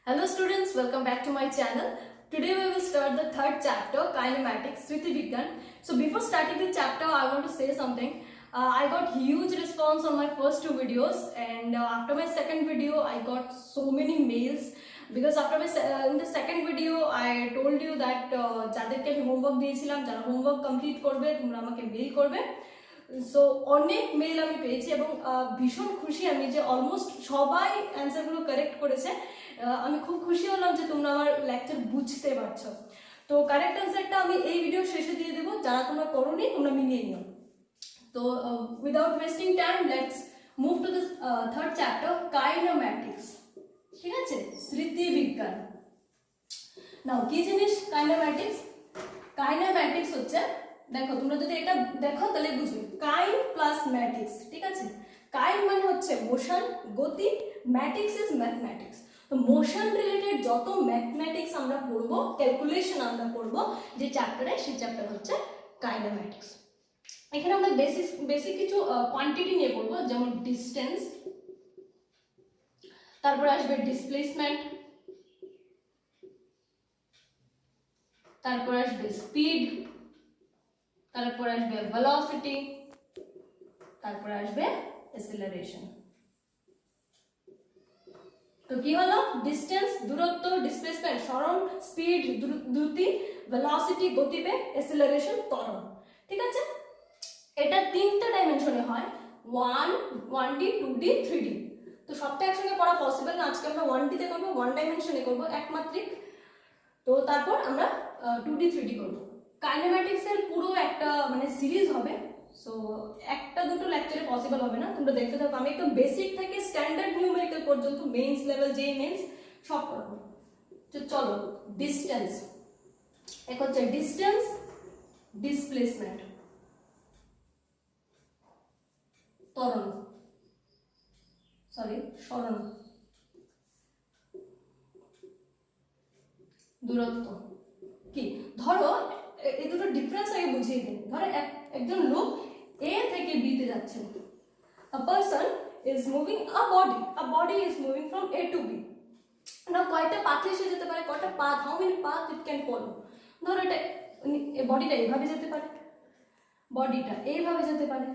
Hello students, welcome back to my channel. Today we will start the third chapter, Kinematics, Sriti Vigyan. So before starting the chapter, I want to say something. I got huge response on my first two videos, and after my second video, I got so many mails because after in the second video, I told you that যাদেরকে আমি homework দিয়েছিলাম যারা homework complete করবে তোমরা আমাকে mail করবে। So অনেক mail আমি পেয়েছি এবং ভীষণ খুশি আমি যে অলমোস্ট সবাই অ্যান্সারগুলো কারেক্ট করেছে। আমি খুব খুশি হলাম যে তোমরা আমার লেকচার বুঝতে পারছো। তো কারেক্ট অ্যান্সারটা আমি এই ভিডিও শেষে দিয়ে দেবো, যারা তোমরা করোনি তোমরা মিলিয়ে নিও। তো without wasting time let's move to this third chapter, kinematics. ঠিক আছে, স্মৃতি বিজ্ঞান। নাও কি জিনিস কাইনেম্যাটিক্স? কাইনেম্যাটিক্স হচ্ছে, দেখো তোমরা যদি এটা দেখো তাহলে বুঝবে, কাইন প্লাস ম্যাটিক্স। ঠিক আছে, কাইন মানে হচ্ছে মোশন, গতি, ম্যাটিক্স ইজ ম্যাথমেটিক্স। তো মোশন রিলেটেড যত ম্যাথমেটিক্স আমরা পড়বো, ক্যালকুলেশন আমরা পড়বো যে চ্যাপ্টারে, সেই চ্যাপ্টার হচ্ছে কাইনেম্যাটিক্স। এখানে আমরা বেসিক কিছু কোয়ান্টিটি নিয়ে পড়বো, যেমন ডিস্টেন্স, তারপরে আসবে ডিসপ্লেসমেন্ট, তারপর আসবে স্পিড, তারপর আসবে ভেলোসিটি, তারপর আসবে অ্যাসেলারেশন। তো কি হলো? ডিস্টেন্স দূরত্ব, ডিসপ্লেসমেন্ট সরণ, স্পিড দ্রুতি, ভেলোসিটি গতিবেগ, অ্যাসেলারেশন ত্বরণ। ঠিক আছে, এটা তিনটা ডাইমেনশনে হয়, 1D 2D 3D। তো সবটা একসঙ্গে পড়া পসিবল না, আজকে আমরা 1D তে করবো, 1 ডাইমেনশনে করবো, একমাত্রিক। তো তারপর আমরা 2D 3D করবো। কাইনেম্যাটিক্স এর পুরো একটা মানে সিরিজ হবে, সো একটা দুটো লেকচারে পসিবল হবে না, তোমরা দেখতে থাকো। আমি একদম বেসিক থেকে স্ট্যান্ডার্ড নিউমেরিক্যাল পর্যন্ত, মেইনস লেভেল, যেই মেইনস সব পড়াবো। তো চলো, ডিস্টেন্স। এক হচ্ছে ডিস্টেন্স, ডিসপ্লেসমেন্ট, ত্বরণ, সরণ, দূরত্ব। কি ধরো এই দুটো ডিফারেন্স আগে বুঝিয়ে দিই। ধরো একজন লোক এ থেকে বি তে যাচ্ছে। A person is moving a body is moving from A to B. না কয়টা পাথে এসে যেতে পারে, কয়টা path, how many path it can follow. ধরো এটা বডিটা এইভাবে যেতে পারে, বডিটা এইভাবে যেতে পারে,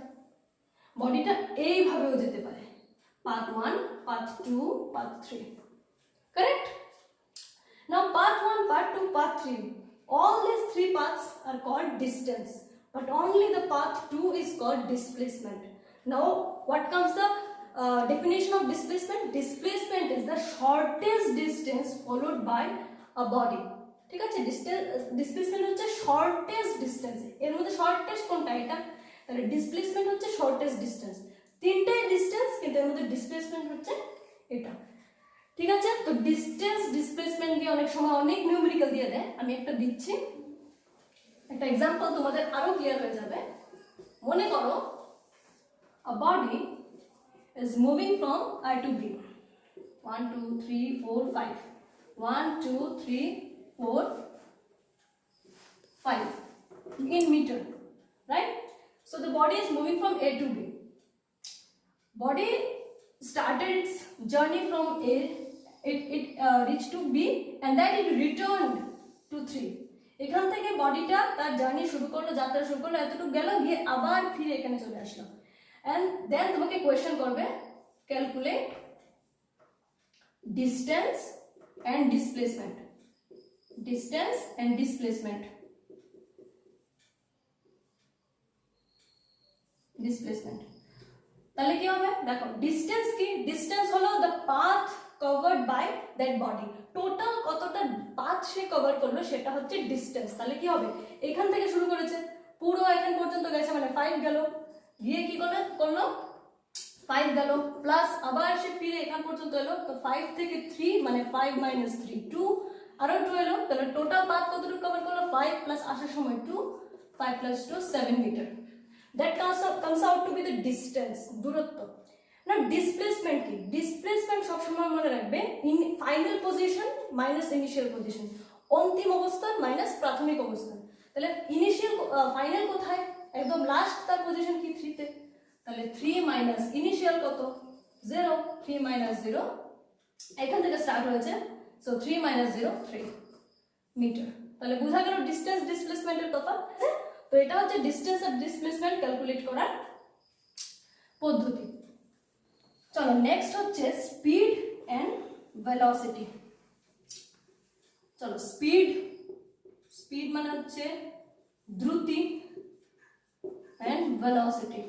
বডিটা এইভাবেও যেতে পারে, path 1, path 2, path 3। Correct? Now path 1, path 2, path 3, all these three paths are called distance, but only the path 2 is called displacement. Now what comes the definition of displacement? Displacement is the shortest distance followed by a body. ঠিক আছে, displacement হচ্ছে shortest distance. এর মধ্যে shortest কোনটা? এটা। তাহলে displacement হচ্ছে shortest distance. তিনটাই ডিস্টেন্স, কিন্তু এর মধ্যে ডিসপ্লেসমেন্ট হচ্ছে এটা। ঠিক আছে, তো ডিস্টেন্স ডিসপ্লেসমেন্ট দিয়ে অনেক সময় অনেক নিউমেরিক্যাল দিয়ে দেয়। আমি একটা দিচ্ছি, একটা এক্সাম্পল, তোমাদের আরো ক্লিয়ার হয়ে যাবে। মনে করো a body is moving from A to B, 1 2 3 4 5, 1 2 3 4 5 in meter, right? So the body is moving from A to B. Body started its journey from A, it reached to B and then it returned to 3. এখান থেকে বডিটা তার journey শুরু করলো, যাত্রা শুরু করলো, এতটুকু গেল, গিয়ে আবার ফিরে এখানে চলে আসলো। এন্ড দেন তোমাকে কোয়েশ্চেন করবে, calculate distance and displacement, distance and displacement, displacement. তাহলে কি হবে? দেখো ডিস্টেন্স কি? ডিস্টেন্স হলো the path covered by that body. Total কতটা পাথ সে কভার করলো সেটা হচ্ছে ডিস্টেন্স। তাহলে কি হবে? এখান থেকে শুরু করেছে, পুরো এখান পর্যন্ত গেছে, মানে 5 গেল, গিয়ে কি করলো 5 গেল, প্লাস আবার সে ফিরে এখান পর্যন্ত এলো। তো 5 থেকে 3 মানে 5 - 3 2, আরো 2 এলো। তাহলে টোটাল পাথ কতটুকু কভার করলো? 5 প্লাস আসার সময় 2, 5 + 2 7 metre. That comes out to be the distance, দূরত্ব। না ডিসপ্লেসমেন্ট কি? ডিসপ্লেসমেন্ট সবসময় মনে রাখবে, final position minus initial position, অন্তিম অবস্থান মাইনাস প্রাথমিক অবস্থান। তাহলে ইনিশিয়াল ফাইনাল কোথায়? একদম লাস্ট, তার পজিশন কি 3 তে। তাহলে 3 মাইনাস ইনিশিয়াল কত? 0, 3 - 0, এখান থেকে স্টার্ট হয়েছে সো 3 minus 0 3 মিটার। তাহলে বোঝা গেল ডিসটেন্স ডিসপ্লেসমেন্টের তফাৎ। তো এটা হচ্ছে ডিসটেন্স আর ডিসপ্লেসমেন্ট ক্যালকুলেট করার পদ্ধতি। চলো নেক্সট হচ্ছে স্পিড এন্ড ভেলোসিটি। চলো স্পিড, স্পিড মানে হচ্ছে দ্রুতি, এন্ড ভেলোসিটি,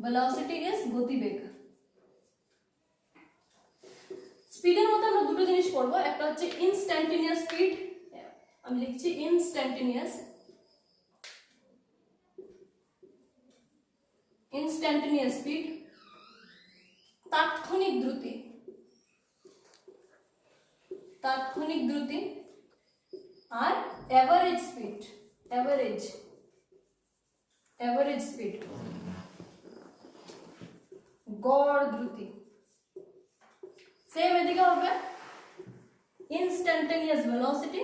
ভেলোসিটি ইজ গতিবেগ। স্পিডের মধ্যে আমরা দুটো জিনিস পড়বো, একটা হচ্ছে ইনস্ট্যান্টেনিয়াস স্পিড, আমি লিখছি ইনস্ট্যান্টেনিয়াস, ইনস্ট্যান্টেনিয়াস স্পিড তাৎক্ষণিক দ্রুতি, তাৎক্ষণিক দ্রুতি, আর average speed, average, average speed গড় দ্রুতি। সেম এদিকে হবে ইনস্ট্যান্টেনিয়াস ভেলোসিটি,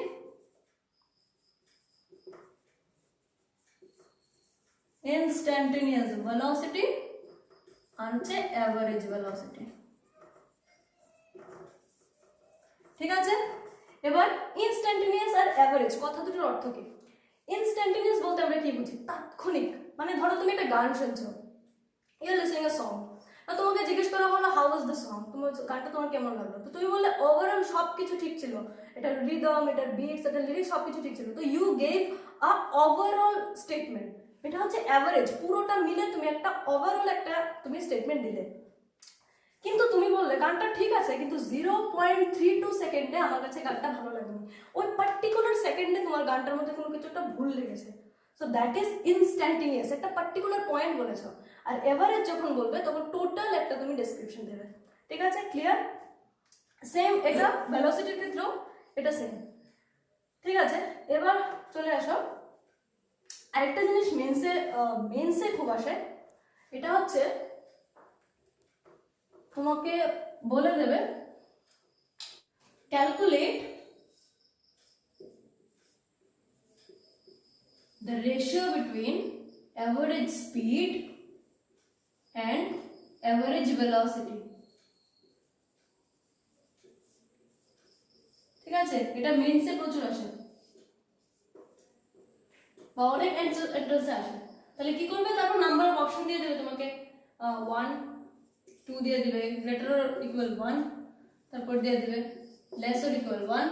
ইনস্ট্যান্টেনিয়াস ভেলোসিটি আর হচ্ছে এভারেজ ভেলোসিটি। ঠিক আছে, এবার ইনস্ট্যান্টেনিয়াস আর এভারেজ কথা দুটোর অর্থ কি? ইনস্ট্যান্টেনিয়াস বলতে আমরা কি বুঝি? তাৎক্ষণিক। মানে ধরো তুমি একটা গান শুনছো, you are listening a song, আর তোমাকে জিজ্ঞেস করা হলো হাউ ওয়াজ দ্য সং, তোমার গানটা তোমার কেমন লাগলো? তো তুমি বললে ওভারঅল সবকিছু ঠিক ছিল, এটার রিদম, এটার বিটস, এটার লিরিক্স সবকিছু ঠিক ছিল। তো you gave a overall statement. এটা হচ্ছে অ্যাভারেজ, পুরোটা মিলে তুমি একটা ওভারঅল একটা তুমি স্টেটমেন্ট দিলে। কিন্তু তুমি বললে গানটা ঠিক আছে, কিন্তু 0.32 সেকেন্ডে আমার কাছে গানটা ভালো লাগেনি, ওই পার্টিকুলার সেকেন্ডে তোমার গানটার মধ্যে কোনো কিছু একটা ভুল লেগেছে। সো দ্যাট ইজ ইনস্ট্যান্টেনিয়াস, একটা পার্টিকুলার পয়েন্ট বলেছো। আর এভারেজ যখন বলবে তখন টোটাল একটা তুমি ডেসক্রিপশন দেবে। ঠিক আছে, ক্লিয়ার? সেম এটা ভেলোসিটির ক্ষেত্রেও এটা সেম। ঠিক আছে, এবার চলে আসো আরেকটা জিনিস মেন্সে খুব আসে, এটা হচ্ছে তোমাকে বলে দেবে calculate the ratio between average speed and average velocity। ঠিক আছে, এটা মেইনসে প্রচুর আসে বা অনেক এন্ট্রান্সে আসে। তাহলে কি করবে? তারপর নাম্বার অফ অপশন দিয়ে দেবে তোমাকে, 1 2 দিয়ে দিবে, গ্রেটার অর ইকুয়াল 1, তারপর দিয়ে দেবে লেস অর ইকুয়াল 1,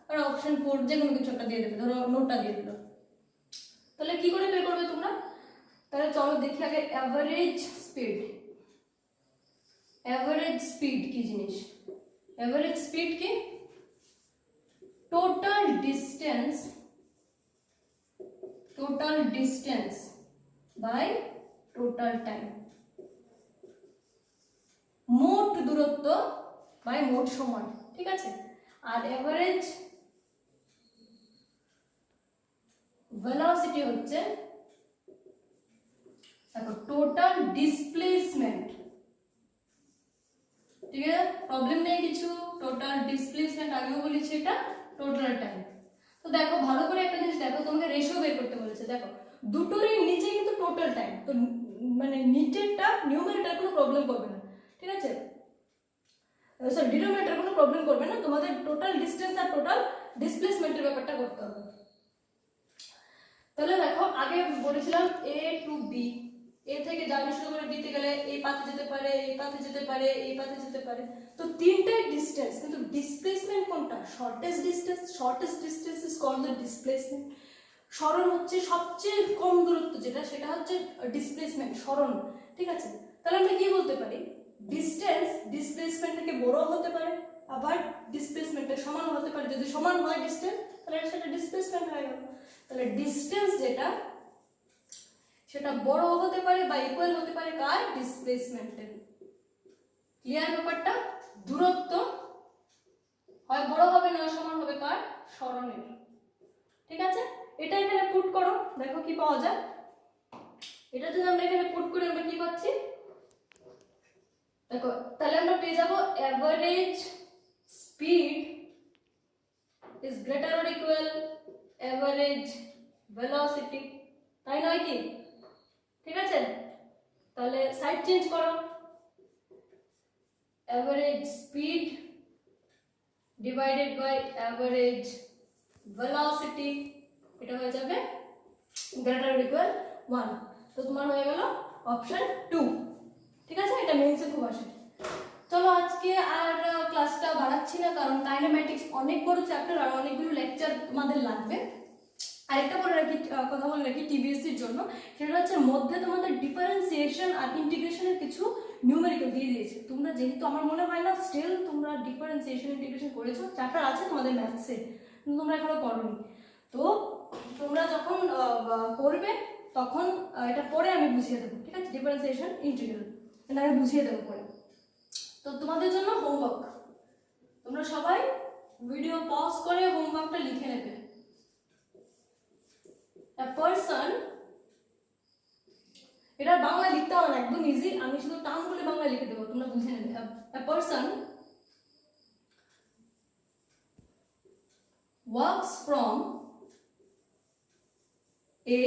আর অপশন 4 যে কোনো কিছু একটা দিয়ে দেবে, ধরো নোটটা দিয়ে দিল। তাহলে কি করে বের করবে তোমরা? তাহলে চলো দেখি আগে এভারেজ স্পিড। এভারেজ স্পিড কি জিনিস? এভারেজ স্পিড কি? Total distance, total distance by total time, মোট দূরত্ব বাই মোট সময়। ঠিক আছে, আর এভারেজ ভেলোসিটি হচ্ছে দেখো টোটাল ডিসপ্লেসমেন্ট। ঠিক আছে, প্রবলেম নেই কিছু, টোটাল ডিসপ্লেসমেন্ট আগেও বলেছি, এটা টোটাল টাইম। তো দেখো ভালো করে একটা জিনিস দেখো, তোমাকে রেশিও বের করতে বলেছে। দেখো দুটোরই নিচে কিন্তু টোটাল টাইম, তো মানে নিচেরটা নিউমারেটর কোনো প্রবলেম করবে না। ঠিক আছে, সরি ডিনোমিনেটর কোনো প্রবলেম করবে না, তোমাদের টোটাল ডিসটেন্স আর টোটাল ডিসপ্লেসমেন্টের ব্যাপারটা করতে হবে। তাহলে দেখো আগে বলেছিলাম এ টু বি, এ থেকে জার্নি শুরু করে বিতে গেলে এই পাথে যেতে পারে, এই পাথে যেতে পারে, এই পাথে যেতে পারে। তো তিনটাই ডিসটেন্স, কিন্তু ডিসপ্লেসমেন্ট কোনটা? Shortest distance. Shortest distance is called the displacement. সরণ হচ্ছে সবচেয়ে কম দূরত্ব যেটা, সেটা হচ্ছে ডিসপ্লেসমেন্ট, সরণ। ঠিক আছে, তাহলে আমরা কি বলতে পারি? ডিসটেন্স ডিসপ্লেসমেন্ট থেকে বড় হতে পারে, আবার ডিসপ্লেসমেন্টের সমান হতে পারে। যদি সমান হয় ডিসটেন্স, তাহলে সেটা ডিসপ্লেসমেন্ট হয়ে গেল। তাহলে ডিসটেন্স যেটা সেটা বড় হতে পারে বা ইকুয়াল হতে পারে কার? ডিসপ্লেসমেন্টের। ক্লিয়ার ব্যাপারটা? দূরত্ব হয় বড় হবে না সমান হবে কার? সরণের। ঠিক আছে, এটা এখানে পুট করো, দেখো কি পাওয়া যায়। এটা যদি আমরা এখানে পুট করি আমরা কি পাচ্ছি দেখো, তাহলে আমরা পেয়ে যাব average speed is greater or equal average velocity, তাই নয় কি? ঠিক আছে, তাহলে সাইড চেঞ্জ করো, average speed divided by average velocity, এটা হয়ে যাবে গ্রেটার ইকুয়াল 1। তো তোমার হয়ে গেল অপশন 2। ঠিক আছে, এটা মেইনসে খুব আসে। চলো আজকে আর ক্লাসটা বাড়াচ্ছি না, কারণ কাইনেম্যাটিক্স অনেক বড় চ্যাপ্টার আর অনেকগুলো লেকচার তোমাদের লাগবে। আরেকটা বলে রাখি, কথা বলে রাখি টিবিএসসির জন্য, সেটা হচ্ছে মধ্যে তোমাদের ডিফারেন্সিয়েশন আর ইন্টিগ্রেশনের কিছু নিউমেরিক্যাল দিয়ে দিয়েছে। তোমরা যেহেতু আমার মনে হয় না স্টিল তোমরা ডিফারেন্সিয়েশন ইন্টিগ্রেশন করেছো, চ্যাপ্টার আছে তোমাদের ম্যাথসে, কিন্তু তোমরা এখনো করোনি। তো তোমরা যখন করবে তখন এটা পরে আমি বুঝিয়ে দেবো, ঠিক আছে? ডিফারেন্সিয়েশন ইন্টিগ্রাল এটা আমি বুঝিয়ে দেবো পরে। তো তোমাদের জন্য হোমওয়ার্ক, তোমরা সবাই ভিডিও পজ করে হোমওয়ার্কটা লিখে নেবে। A person, এটা বাংলা লিখতে হবে না, একদম ইজি, আমি শুধু টার্মগুলো বাংলা লিখে দেবো, তোমরা বুঝে নেবে। A person walks from A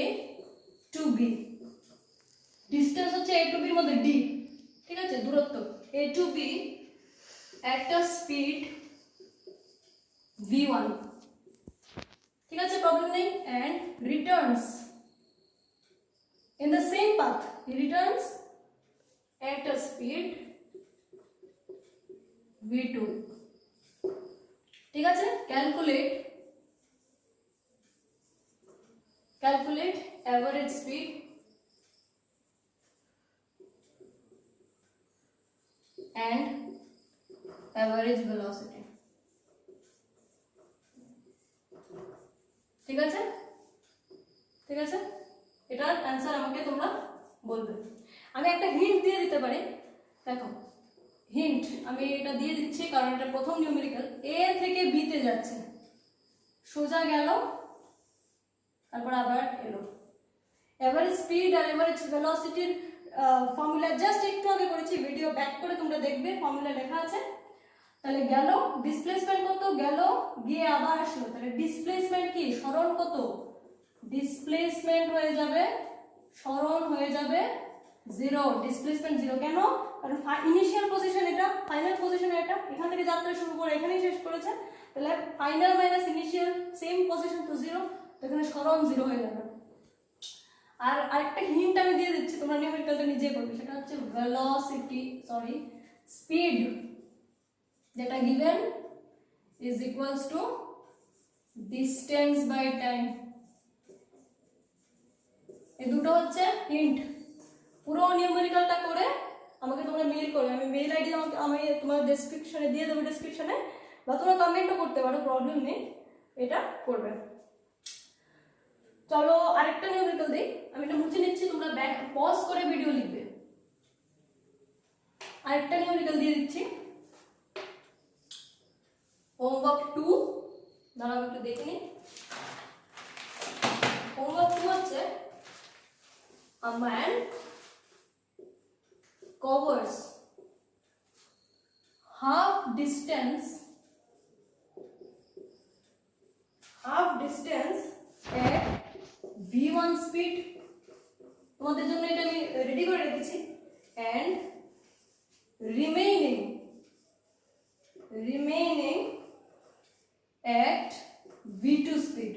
to B, distance হচ্ছে A to B এর মধ্যে D, ঠিক আছে, দূরত্ব A to B at a speed v1, ঠিক আছে, প্রবলেম নেই, and returns in the same path, he returns at a speed v2, ঠিক আছে। calculate average speed and average velocity, ঠিক আছে, ঠিক আছে, এটার অ্যান্সার আমাকে তোমরা বলবে। আমি একটা হিন্ট দিয়ে দিতে পারি, দেখো হিন্ট আমি এটা দিয়ে দিচ্ছি কারণ এটা প্রথম নিউমেরিক্যাল। এ থেকে বি তে যাচ্ছে, সোজা গেল, তারপর আবার এলো। এভারেজ স্পিড আর এভারেজ ভেলোসিটির ফর্মুলা জাস্ট একটু আগে করেছি, ভিডিও ব্যাক করে তোমরা দেখবে, ফর্মুলা লেখা আছে। তাহলে গেল, ডিসপ্লেসমেন্ট কত, গেল গিয়ে আবার আসলো, তাহলে ডিসপ্লেসমেন্ট কি, সরণ কত, ডিসপ্লেসমেন্ট হয়ে যাবে, সরণ হয়ে যাবে 0, ডিসপ্লেসমেন্ট 0। কেন? কারণ ইনিশিয়াল পজিশন এটা, ফাইনাল পজিশন এটা, এখান থেকে যাত্রা শুরু করে এখানেই শেষ করেছে, তাহলে final minus initial same position তো 0, তো এখানে সরণ 0 হয়ে যাবে। আর আরেকটা হিন্ট আমি দিয়ে দিচ্ছি, তোমরা নিউমেরিক্যালটা নিজে করবে, সেটা হচ্ছে স্পিড যেটা given is equals to distance by time, এই দুটো হচ্ছে হিন্ট। পুরো নিউমেরিক্যালটা করে আমাকে তোমরা মেইল করবে, আমি মেইল আইডি আমি তোমার ডেসক্রিপশনে দিয়ে দেবো, ডেসক্রিপশনে, বা তোমরা কমেন্টও করতে পারো, প্রবলেম নেই, এটা করবে। চলো আরেকটা নিউমেরিক্যাল দিই, আমি এটা মুছে নিচ্ছি, তোমরা ব্যাক পজ করে ভিডিও লিখবে। আরেকটা নিউমেরিক্যাল দিয়ে দিচ্ছি, হোমওয়ার্ক 2, দাঁড়াও একটু দেখে নিই। হোমওয়ার্ক 2 হচ্ছে a man covers half distance at v1 speed, তোমাদের জন্য এটা আমি রেডি করে রেখেছি, and remaining at v2 speed,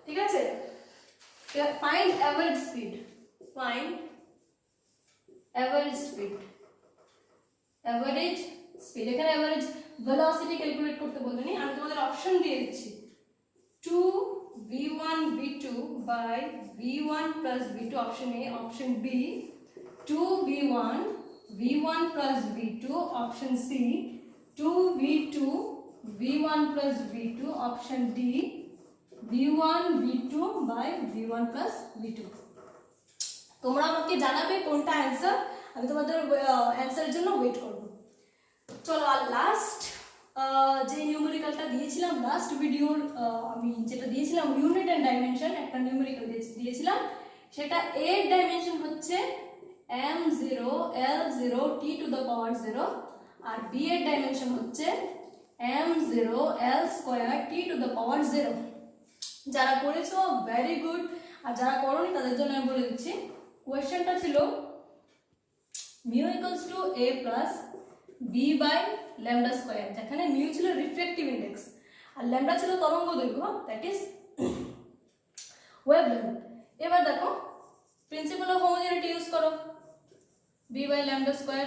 ঠিক আছে। find average speed, এখানে অ্যাভারেজ ভেলোসিটি ক্যালকুলেট করতে বলেনি, আমি তোমাদের অপশন দিয়ে দিচ্ছি 2v1 v2 by v1 plus v2, option A, option B 2v1 v1 plus v2, option C 2v2 v1 plus v2, option D v1 v2 by v1 plus v2। তোমরা আমাকে জানাবে কোনটা অ্যান্সার, আমি তোমাদের অ্যান্সারের জন্য ওয়েট করব। চলো আর লাস্ট যে নিউমেরিক্যালটা দিয়েছিলাম, লাস্ট ভিডিওর আমি যেটা দিয়েছিলাম ইউনিট অ্যান্ড ডাইমেনশন, একটা নিউমেরিক্যাল দিয়েছিলাম, সেটা এর ডাইমেনশন হচ্ছে m0 l0 t to the power 0, আর বি এর ডাইমেনশন হচ্ছে m0 l square t to the power 0। যারা করেছো ভেরি গুড, আর যারা করোনি তাদের জন্য আমি বলে দিচ্ছি। কোয়েশ্চেনটা ছিল mu equals to a plus B by lambda square, যেখানে মিউ ছিল রিফ্লেকটিভ ইন্ডেক্স আর ল্যামডা ছিল তরঙ্গ দৈর্ঘ্য, দ্যাট ইজ ওয়েভলেন্থ। এবার দেখো প্রিন্সিপাল অফ হোমোজেনিটি ইউজ করো, বি বাই ল্যামডা স্কোয়ার।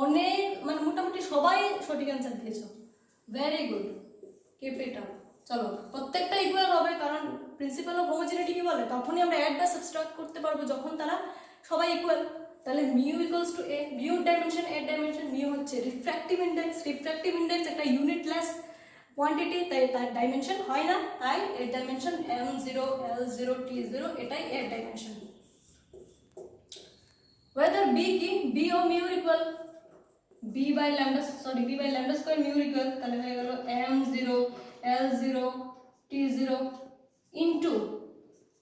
অনেক মানে মোটামুটি সবাই সঠিক অ্যান্সার দিয়েছো, very good, keep it up. চলো প্রত্যেকটা ইকুয়াল হবে, কারণ প্রিন্সিপাল অফ হোমোজেনিটি কি বলে, তখনই আমরা অ্যাড বা সাবট্রাক্ট করতে পারবো যখন তারা সবাই ইকুয়াল। তাহলে mu equals to A, mu dimension A dimension, mu হচ্ছে রিফ্র্যাক্টিভ ইন্ডেক্স, রিফ্র্যাক্টিভ ইন্ডেক্স একটা ইউনিটলেস কোয়ান্টিটি, তাই তার ডাইমেনশন হয় না, তাই এর ডাইমেনশন m0 l0 t0, এটাই এর ডাইমেনশন। whether b কি b ও মিউ ইকুয়াল, b বাই ল্যামডা স্কয়ার মিউ ইকুয়াল, তাহলে হয়ে গেল m0 l0 t0 ইনটু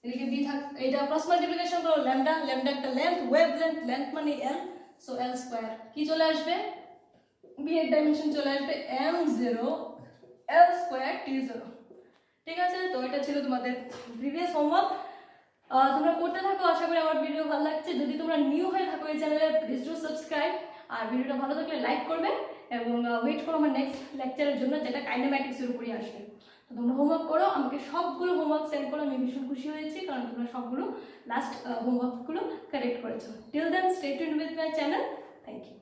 এদিকে b থাক, এটা ক্রস মাল্টিপ্লিকেশন করো, ল্যামডা একটা লেন্থ, ওয়েভলেন্থ, লেন্থ মানে l, সো l স্কয়ার কি চলে আসবে, b এর ডাইমেনশন চলে আসবে m0 l স্কয়ার t0। ঠিক আছে, তো এটা ছিল তোমাদের প্রিভিয়াস হোমওয়ার্ক, তোমরা করতে থাকো। আশা করি আমার ভিডিও ভালো লাগছে। যদি তোমরা নিউ হয়ে থাকো এই চ্যানেলে, প্লিজ ডু সাবস্ক্রাইব, আর ভিডিওটা ভালো থাকলে লাইক করবে এবং ওয়েট করো আমার নেক্সট লেকচারের জন্য, যেটা কাইনেম্যাটিক্সের উপরই আসবে। তো তোমরা হোমওয়ার্ক করো, আমাকে সবগুলো হোমওয়ার্ক সেন্ড করো, আমি ভীষণ খুশি হয়েছি কারণ তোমরা সবগুলো লাস্ট হোমওয়ার্কগুলো কারেক্ট করেছো। Till then stay tuned with my channel, thank you.